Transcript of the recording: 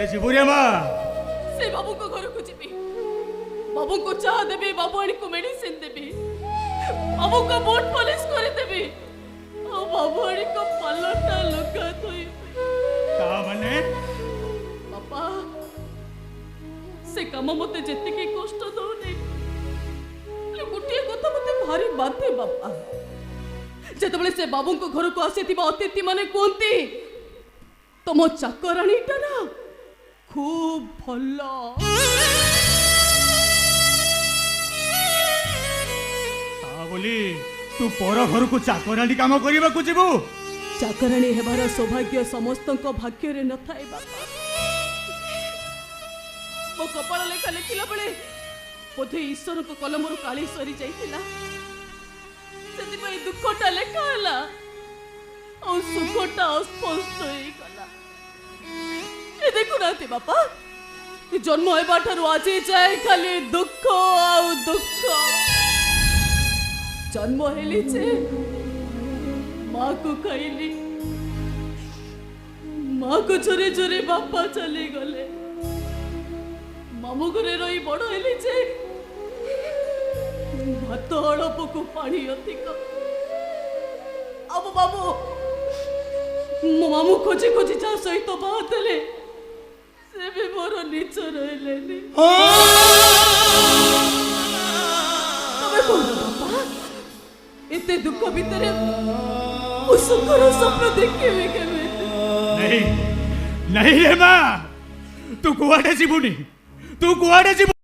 कुआड़े जीवु रे माँ से बाबू को घर को जीवी बाबू को चाह देबी बाबूआणी को मेडिसिन देबी बाबू को बोट पॉलिश करे देबी और बाबूआणी को पलटा लगा थई ता माने बापा से काम मते जति के कष्ट दोने गुटिया कथा मते भारी बाधे बापा जेतबले से बाबू को घर को आसीथिबा अतिथि माने कोंती तमो चाकराणीटा ना खूब भल्ला बोली तू पर घर को चाकराणी काम करबा को जीवु चाकराणी हेबार सौभाग्य समस्तक भाग्य रे न थाए बापा मो कपाल लेखा लिखिला बेले बोधे ईश्वर को कलमरु काली सरी जाइतिला सेति पई दुखटा लेखा हला और सुखटा अस्पष्ट होई गला ए देखु नाते बापा जन्म हेबा ठारु आजी जाए खाली दुख आ दुख जन्म हेली छे माँ को खाइली माँ को छोरे छोरे बापा चले गले मामू घरे रही बड़ हेली छे भात हड़प को पानी अधिक अब बाबू मो मामू खोजी खोजी जा सहित बाहले से भी मोर निच रहिलेनी तबे कोन बापा इतने दुख भीतर सुखर स्वप्न देखिए केवे नहीं नहीं रे माँ तू कुआड़े जीवुनी तू कुआड़े जीवु